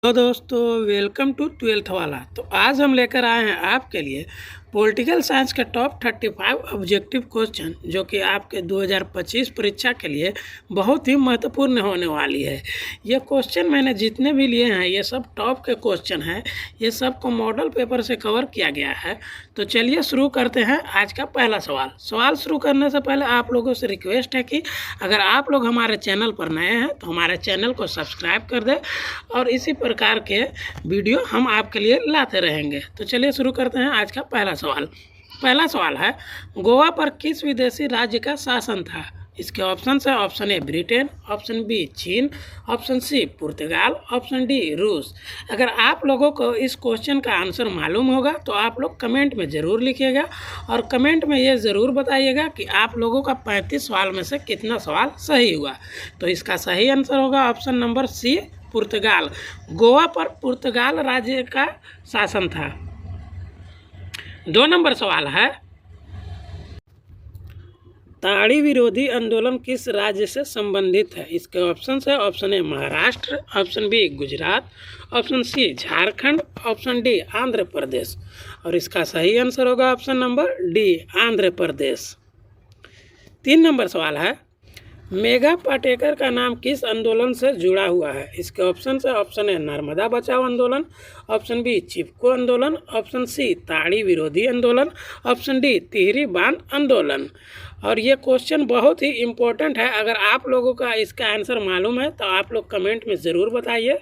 तो दोस्तों welcome to twelfth वाला। तो आज हम लेकर आए हैं आपके लिए पॉलिटिकल साइंस के टॉप 35 ऑब्जेक्टिव क्वेश्चन, जो कि आपके 2025 परीक्षा के लिए बहुत ही महत्वपूर्ण होने वाली है। ये क्वेश्चन मैंने जितने भी लिए हैं ये सब टॉप के क्वेश्चन हैं। ये सब को मॉडल पेपर से कवर किया गया है। तो चलिए शुरू करते हैं आज का पहला सवाल शुरू करने से पहले आप लोगों से रिक्वेस्ट है कि अगर आप लोग हमारे चैनल पर नए हैं तो हमारे चैनल को सब्सक्राइब कर दें और इसी प्रकार के वीडियो हम आपके लिए लाते रहेंगे। तो चलिए शुरू करते हैं आज का पहला सवाल है, गोवा पर किस विदेशी राज्य का शासन था? इसके ऑप्शन है, option A Britain, option B चीन, ऑप्शन सी पुर्तगाल, ऑप्शन डी रूस। अगर आप लोगों को इस क्वेश्चन का आंसर मालूम होगा तो आप लोग कमेंट में ज़रूर लिखिएगा और कमेंट में ये ज़रूर बताइएगा कि आप लोगों का 35 सवाल में से कितना सवाल सही हुआ। तो इसका सही आंसर होगा ऑप्शन नंबर सी, पुर्तगाल। गोवा पर पुर्तगाल राज्य का शासन था। 2 नंबर सवाल है, ताड़ी विरोधी आंदोलन किस राज्य से संबंधित है? इसके ऑप्शन है, option A Maharashtra, option B Gujarat, option C Jharkhand, option D Andhra Pradesh. और इसका सही आंसर होगा option number D, Andhra Pradesh. 3 number सवाल है, मेघा पाटेकर का नाम किस आंदोलन से जुड़ा हुआ है? इसके ऑप्शन है, ऑप्शन ए नर्मदा बचाओ आंदोलन, ऑप्शन बी चिपको आंदोलन, ऑप्शन सी ताड़ी विरोधी आंदोलन, ऑप्शन डी टिहरी बांध आंदोलन। और ये क्वेश्चन बहुत ही इम्पोर्टेंट है। अगर आप लोगों का इसका आंसर मालूम है तो आप लोग कमेंट में ज़रूर बताइए।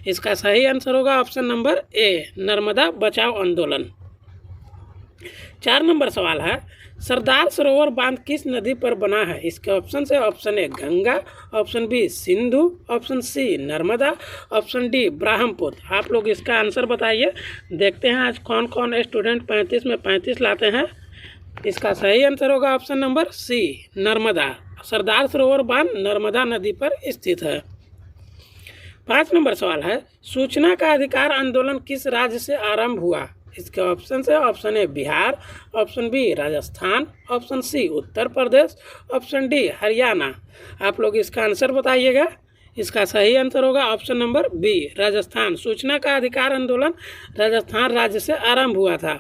इसका सही आंसर होगा ऑप्शन नंबर ए, नर्मदा बचाओ आंदोलन। 4 नंबर सवाल है, सरदार सरोवर बांध किस नदी पर बना है? इसके ऑप्शन है, option A Ganga, option B Sindhu, option C Narmada, option D Brahmaputra. आप लोग इसका आंसर बताइए। देखते हैं आज कौन कौन स्टूडेंट 35 में 35 लाते हैं। इसका सही आंसर होगा ऑप्शन नंबर सी, नर्मदा। सरदार सरोवर बांध नर्मदा नदी पर स्थित है। 5 नंबर सवाल है, सूचना का अधिकार आंदोलन किस राज्य से आरंभ हुआ? इसके ऑप्शन है, option A Bihar, option B Rajasthan, option C Uttar Pradesh, option D Haryana. आप लोग इसका आंसर बताइएगा। इसका सही आंसर होगा ऑप्शन नंबर बी, राजस्थान। सूचना का अधिकार आंदोलन राजस्थान राज्य से आरंभ हुआ था।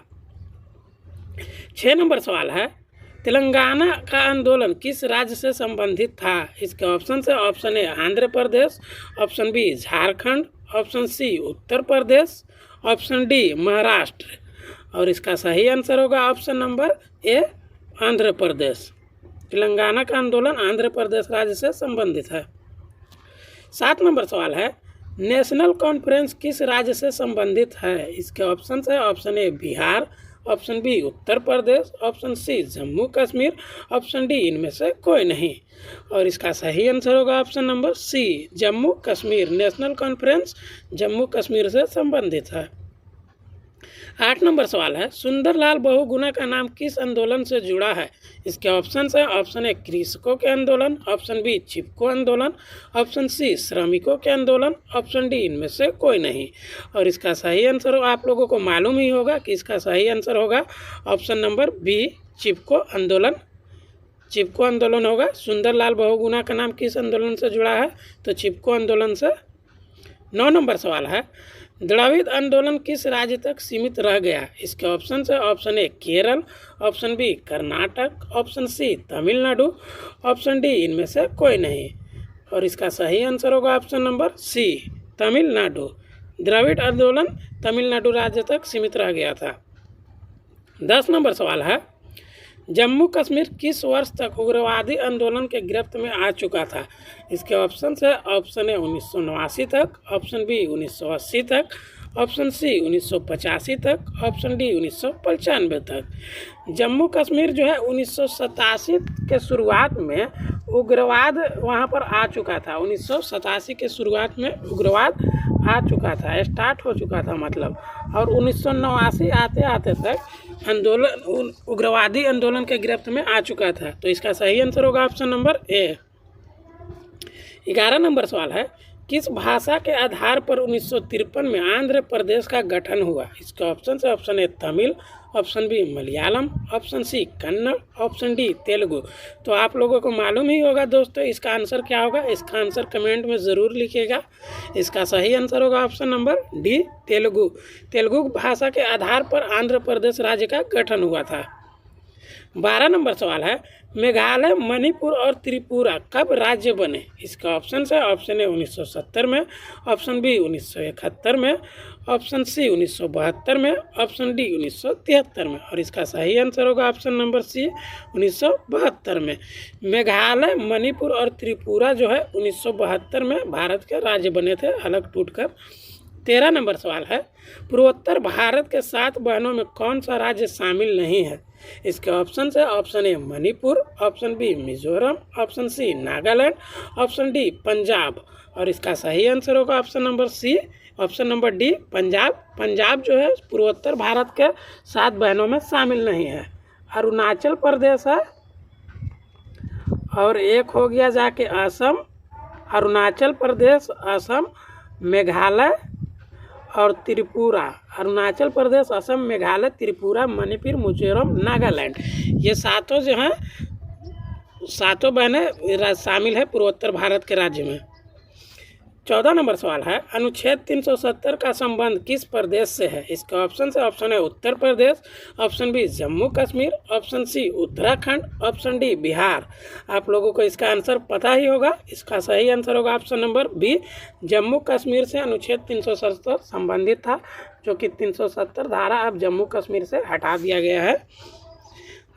6 नंबर सवाल है, तेलंगाना का आंदोलन किस राज्य से संबंधित था? इसके ऑप्शन है, option A Andhra Pradesh, option B Jharkhand, option C Uttar Pradesh, option D Maharashtra. और इसका सही आंसर होगा option number A, Andhra Pradesh. Telangana का आंदोलन आंध्र प्रदेश राज्य से संबंधित है। 7 नंबर सवाल है, नेशनल कॉन्फ्रेंस किस राज्य से संबंधित है? इसके ऑप्शन है, option A Bihar, option B Uttar Pradesh, option C Jammu Kashmir, option D इनमें से कोई नहीं। और इसका सही आंसर होगा option number C, Jammu Kashmir. National Conference Jammu Kashmir से संबंधित है। 8 नंबर सवाल है, सुंदरलाल बहुगुणा का नाम किस आंदोलन से जुड़ा है? इसके ऑप्शन है, ऑप्शन ए कृषकों के आंदोलन, ऑप्शन बी चिपको आंदोलन, ऑप्शन सी श्रमिकों के आंदोलन, ऑप्शन डी इनमें से कोई नहीं। और इसका सही आंसर आप लोगों को मालूम ही होगा कि इसका सही आंसर होगा ऑप्शन नंबर बी, चिपको आंदोलन। चिपको आंदोलन होगा। सुंदरलाल बहुगुणा का नाम किस आंदोलन से जुड़ा है? तो चिपको आंदोलन से। 9 नंबर सवाल है, द्रविड़ आंदोलन किस राज्य तक सीमित रह गया? इसके ऑप्शन है, option A Kerala, option B Karnataka, option C Tamil Nadu, option D इनमें से कोई नहीं। और इसका सही आंसर होगा option number C, Tamil Nadu. Dravid आंदोलन तमिलनाडु राज्य तक सीमित रह गया था। 10 नंबर सवाल है, जम्मू कश्मीर किस वर्ष तक उग्रवादी आंदोलन के गिरफ्त में आ चुका था? इसके ऑप्शन है, ऑप्शन ए 1989 तक, ऑप्शन बी 1980 तक, ऑप्शन सी 1985 तक, ऑप्शन डी 1995 तक। जम्मू कश्मीर जो है 1987 के शुरुआत में उग्रवाद वहाँ पर आ चुका था। 1987 के शुरुआत में उग्रवाद आ चुका था, स्टार्ट हो चुका था मतलब। और 1989 आते आते तक आंदोलन उग्रवादी आंदोलन के गिरफ्त में आ चुका था। तो इसका सही आंसर होगा ऑप्शन नंबर ए। 11 नंबर सवाल है, किस भाषा के आधार पर 1953 में आंध्र प्रदेश का गठन हुआ? इसका ऑप्शन है option A Tamil, option B Malayalam, option C Kannada, option D Telugu. तो आप लोगों को मालूम ही होगा दोस्तों इसका आंसर क्या होगा। इसका आंसर कमेंट में ज़रूर लिखिएगा। इसका सही आंसर होगा option number D Telugu. Telugu भाषा के आधार पर आंध्र प्रदेश राज्य का गठन हुआ था। 12 नंबर सवाल है, मेघालय, मणिपुर और त्रिपुरा कब राज्य बने? इसका ऑप्शन है ऑप्शन ए 1970 में, ऑप्शन बी 1971 में, ऑप्शन सी 1972 में, ऑप्शन डी 1973 में। और इसका सही आंसर होगा ऑप्शन नंबर सी 1972 में। मेघालय, मणिपुर और त्रिपुरा जो है 1972 में भारत के राज्य बने थे, अलग टूटकर। 13 नंबर सवाल है, पूर्वोत्तर भारत के 7 बहनों में कौन सा राज्य शामिल नहीं है? इसके ऑप्शन है option A Manipur, option B Mizoram, option C Nagaland, option D Punjab. और इसका सही आंसर होगा option number C, option number D Punjab. Punjab जो है पूर्वोत्तर भारत के 7 बहनों में शामिल नहीं है। अरुणाचल प्रदेश है और एक हो गया जाके असम, अरुणाचल प्रदेश, असम, मेघालय और त्रिपुरा। अरुणाचल प्रदेश, असम, मेघालय, त्रिपुरा, मणिपुर, मिजोरम, नागालैंड, ये 7 जो हैं 7 बहनें शामिल है पूर्वोत्तर भारत के राज्य में। 14 नंबर सवाल है, अनुच्छेद 370 का संबंध किस प्रदेश से है? इसका ऑप्शन है option A Uttar Pradesh, option B Jammu Kashmir, option C Uttarakhand, option D Bihar. आप लोगों को इसका आंसर पता ही होगा। इसका सही आंसर होगा option number B, Jammu Kashmir से अनुच्छेद 370 संबंधित था, जो कि 370 धारा अब जम्मू कश्मीर से हटा दिया गया है।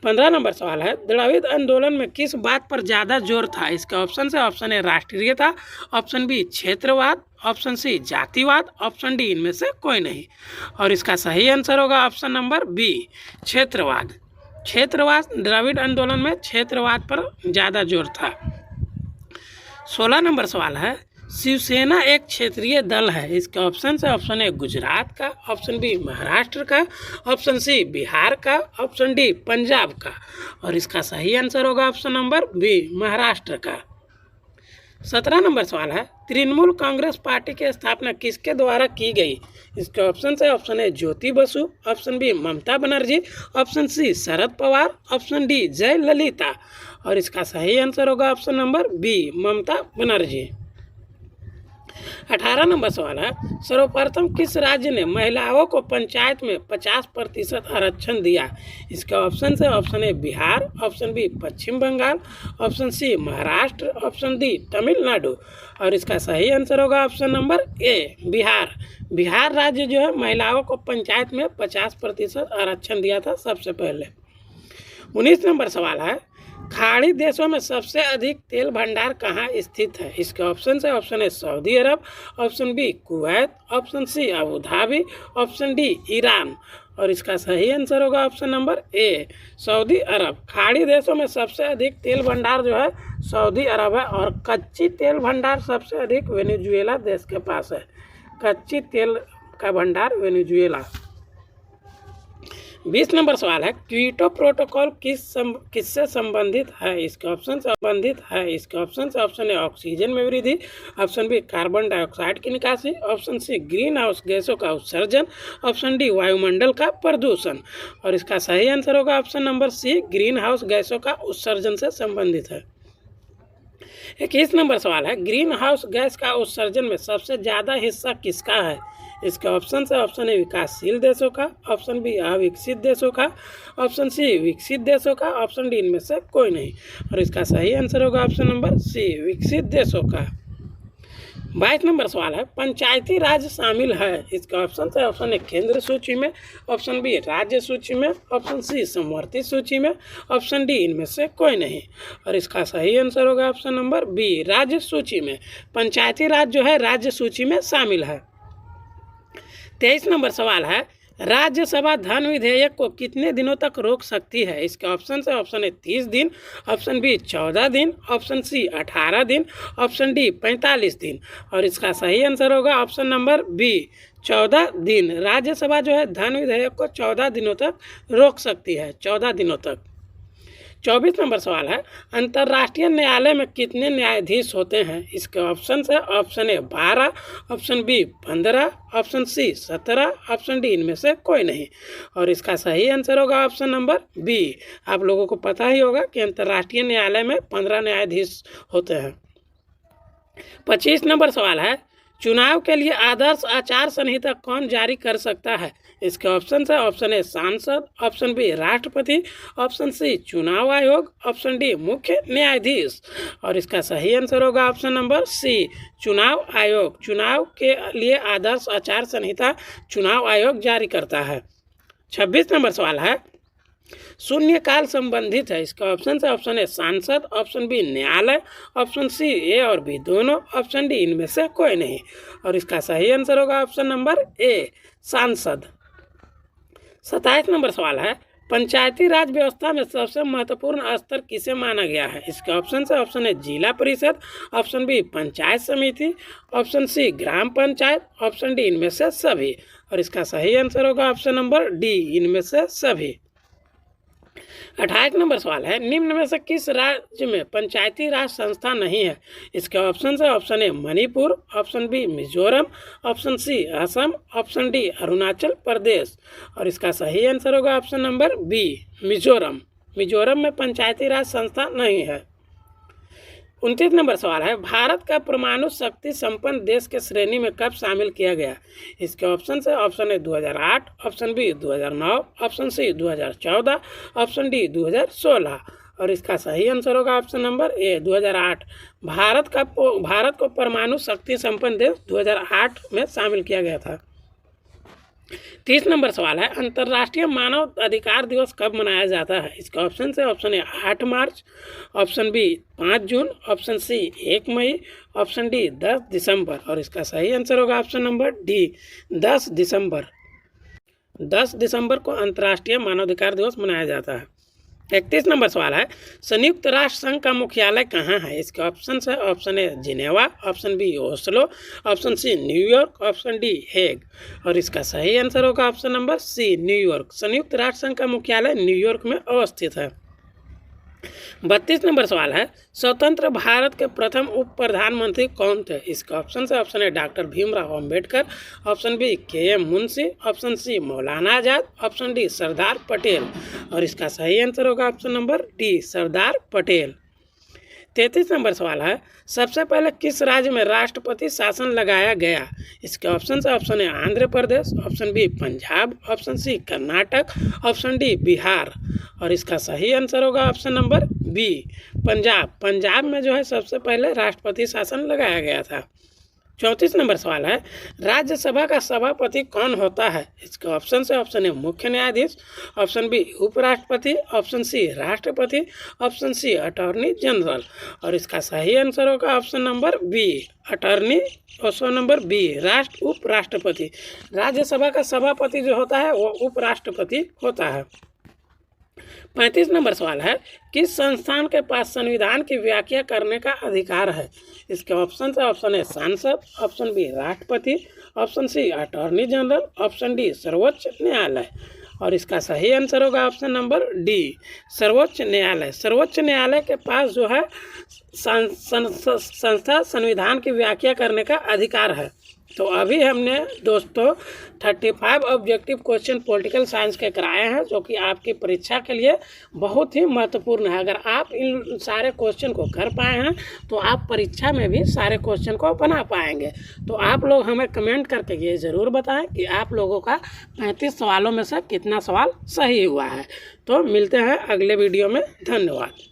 15 नंबर सवाल है, द्रविड़ आंदोलन में किस बात पर ज़्यादा जोर था? इसका ऑप्शन है ऑप्शन ए राष्ट्रीयता, ऑप्शन बी क्षेत्रवाद, ऑप्शन सी जातिवाद, ऑप्शन डी इनमें से कोई नहीं। और इसका सही आंसर होगा ऑप्शन नंबर बी, क्षेत्रवाद। क्षेत्रवाद, द्रविड़ आंदोलन में क्षेत्रवाद पर ज़्यादा जोर था। 16 नंबर सवाल है, शिवसेना एक क्षेत्रीय दल है। इसका ऑप्शन है ऑप्शन ए गुजरात का, ऑप्शन बी महाराष्ट्र का, ऑप्शन सी बिहार का, ऑप्शन डी पंजाब का। और इसका सही आंसर होगा ऑप्शन नंबर बी, महाराष्ट्र का। 17 नंबर सवाल है, तृणमूल कांग्रेस पार्टी की स्थापना किसके द्वारा की गई? इसके ऑप्शन है option A Jyoti Basu, option B Mamata Banerjee, option C Sharad Pawar, option D Jayalalithaa. और इसका सही आंसर होगा option number B, Mamata Banerjee. 18 number सवाल है, सर्वप्रथम किस राज्य ने महिलाओं को पंचायत में 50% आरक्षण दिया? इसका ऑप्शन है option A Bihar, option B Paschim Bangal, option C Maharashtra, option D Tamil Nadu. और इसका सही आंसर होगा option number A, Bihar. Bihar राज्य जो है महिलाओं को पंचायत में 50% आरक्षण दिया था सबसे पहले। 19 नंबर सवाल है, खाड़ी देशों में सबसे अधिक तेल भंडार कहाँ स्थित है? इसके ऑप्शन है option A Saudi Arab, option B Kuwait, option C Abu Dhabi, option D Iran. और इसका सही आंसर होगा option number A, Saudi Arab. खाड़ी देशों में सबसे अधिक तेल भंडार जो है सऊदी अरब है। और कच्ची तेल भंडार सबसे अधिक वेनेजुएला देश के पास है। कच्ची तेल का भंडार वेनेजुएला। 20 नंबर सवाल है, क्योटो प्रोटोकॉल किससे संबंधित है? इसके ऑप्शन संबंधित है। इसके ऑप्शन से ऑप्शन ए ऑक्सीजन में वृद्धि, ऑप्शन बी कार्बन डाइऑक्साइड की निकासी, ऑप्शन सी ग्रीन हाउस गैसों का उत्सर्जन, ऑप्शन डी वायुमंडल का प्रदूषण। और इसका सही आंसर होगा option number C, green house गैसों का उत्सर्जन से संबंधित है। 21 नंबर सवाल है, ग्रीन हाउस गैस का उत्सर्जन में सबसे ज़्यादा हिस्सा किसका है? इसका ऑप्शन है ऑप्शन ए विकासशील देशों का, ऑप्शन बी अविकसित देशों का, ऑप्शन सी विकसित देशों का, ऑप्शन डी इनमें से कोई नहीं। और इसका सही आंसर होगा ऑप्शन नंबर सी, विकसित देशों का। 22 नंबर सवाल है, पंचायती राज शामिल है। इसका ऑप्शन है ऑप्शन ए केंद्र सूची में, ऑप्शन बी राज्य सूची में, ऑप्शन सी समवर्ती सूची में, ऑप्शन डी इनमें से कोई नहीं। और इसका सही आंसर होगा ऑप्शन नंबर बी, राज्य सूची में। पंचायती राज जो है राज्य सूची में शामिल है। 23 नंबर सवाल है, राज्यसभा धन विधेयक को कितने दिनों तक रोक सकती है? इसके ऑप्शन है ऑप्शन ए 30 दिन, ऑप्शन बी 14 दिन, ऑप्शन सी 18 दिन, ऑप्शन डी 45 दिन। और इसका सही आंसर होगा ऑप्शन नंबर बी, 14 दिन। राज्यसभा जो है धन विधेयक को 14 दिनों तक रोक सकती है, 14 दिनों तक। 24 नंबर सवाल है, अंतर्राष्ट्रीय न्यायालय में कितने न्यायाधीश होते हैं? इसके ऑप्शन है, option A 12, option B 15, option C 17, option D इनमें से कोई नहीं। और इसका सही आंसर होगा ऑप्शन नंबर बी। आप लोगों को पता ही होगा कि अंतर्राष्ट्रीय न्यायालय में 15 न्यायाधीश होते हैं। 25 नंबर सवाल है, चुनाव के लिए आदर्श आचार संहिता कौन जारी कर सकता है? इसके ऑप्शन है, ऑप्शन ए सांसद, ऑप्शन बी राष्ट्रपति, ऑप्शन सी चुनाव आयोग, ऑप्शन डी मुख्य न्यायाधीश। और इसका सही आंसर होगा ऑप्शन नंबर सी, चुनाव आयोग। चुनाव के लिए आदर्श आचार संहिता चुनाव आयोग जारी करता है। 26 नंबर सवाल है, शून्यकाल संबंधित है। इसका ऑप्शन है, ऑप्शन ए सांसद, ऑप्शन बी न्यायालय, ऑप्शन सी ए और बी दोनों, ऑप्शन डी इनमें से कोई नहीं। और इसका सही आंसर होगा ऑप्शन नंबर ए, सांसद। 27 नंबर सवाल है, पंचायती राज व्यवस्था में सबसे महत्वपूर्ण स्तर किसे माना गया है? इसके ऑप्शन है, ऑप्शन ए जिला परिषद, ऑप्शन बी पंचायत समिति, ऑप्शन सी ग्राम पंचायत, ऑप्शन डी इनमें से सभी। और इसका सही आंसर होगा ऑप्शन नंबर डी, इनमें से सभी। 28 नंबर सवाल है, निम्न में से किस राज्य में पंचायती राज संस्था नहीं है? इसके ऑप्शन है, option A Manipur, option B Mizoram, option C Assam, option D Arunachal Pradesh. और इसका सही आंसर होगा option number B, Mizoram. Mizoram में पंचायती राज संस्था नहीं है। 29 नंबर सवाल है, भारत का परमाणु शक्ति संपन्न देश के श्रेणी में कब शामिल किया गया? इसके ऑप्शन है, option A 2008, option B 2009, option C 2014, option D 2016। और इसका सही आंसर होगा ऑप्शन नंबर ए, 2008। भारत को परमाणु शक्ति संपन्न देश 2008 में शामिल किया गया था। 30 नंबर सवाल है, अंतर्राष्ट्रीय मानव अधिकार दिवस कब मनाया जाता है? इसका ऑप्शन है, ऑप्शन ए 8 मार्च, ऑप्शन बी 5 जून, ऑप्शन सी 1 मई, ऑप्शन डी 10 दिसंबर। और इसका सही आंसर होगा ऑप्शन नंबर डी, 10 दिसंबर। 10 दिसंबर को अंतर्राष्ट्रीय मानवाधिकार दिवस मनाया जाता है। 31 नंबर सवाल है, संयुक्त राष्ट्र संघ का मुख्यालय कहाँ है? इसके ऑप्शन है, option A Geneva, option B Oslo, option C New York, option D Hague. और इसका सही आंसर होगा ऑप्शन नंबर सी, न्यूयॉर्क। संयुक्त राष्ट्र संघ का मुख्यालय न्यूयॉर्क में अवस्थित है। 32 नंबर सवाल है, स्वतंत्र भारत के प्रथम उप प्रधानमंत्री कौन थे? इसका ऑप्शन है, option A doctor Bhimrao Ambedkar, option B K M. Munshi, option C Maulana Azad, option D Sardar Patel. और इसका सही आंसर होगा option number D, Sardar Patel. 33 number सवाल है, सबसे पहले किस राज्य में राष्ट्रपति शासन लगाया गया? इसके ऑप्शन है, option A Andhra Pradesh, option B Punjab, option C Karnataka, option D Bihar. और इसका सही आंसर होगा option number B, Punjab. Punjab में जो है सबसे पहले राष्ट्रपति शासन लगाया गया था। 34 नंबर सवाल है, राज्यसभा का सभापति कौन होता है? इसके ऑप्शन है, ऑप्शन ए मुख्य न्यायाधीश, ऑप्शन बी उपराष्ट्रपति, ऑप्शन सी राष्ट्रपति, ऑप्शन सी अटॉर्नी जनरल। और इसका सही आंसर होगा option number B, attorney, option number B, उपराष्ट्रपति। राज्यसभा का सभापति जो होता है वो उपराष्ट्रपति होता है। 35 नंबर सवाल है, किस संस्थान के पास संविधान की व्याख्या करने का अधिकार है? इसके ऑप्शन है, ऑप्शन ए सांसद, ऑप्शन बी राष्ट्रपति, option C attorney general, option D सर्वोच्च न्यायालय। और इसका सही आंसर होगा ऑप्शन नंबर डी, सर्वोच्च न्यायालय। सर्वोच्च न्यायालय के पास जो है संस्था संविधान की व्याख्या करने का अधिकार है। तो अभी हमने दोस्तों 35 ऑब्जेक्टिव क्वेश्चन पॉलिटिकल साइंस के कराए हैं, जो कि आपकी परीक्षा के लिए बहुत ही महत्वपूर्ण है। अगर आप इन सारे क्वेश्चन को कर पाए हैं तो आप परीक्षा में भी सारे क्वेश्चन को बना पाएंगे। तो आप लोग हमें कमेंट करके ये ज़रूर बताएं कि आप लोगों का 35 सवालों में से कितना सवाल सही हुआ है। तो मिलते हैं अगले वीडियो में। धन्यवाद।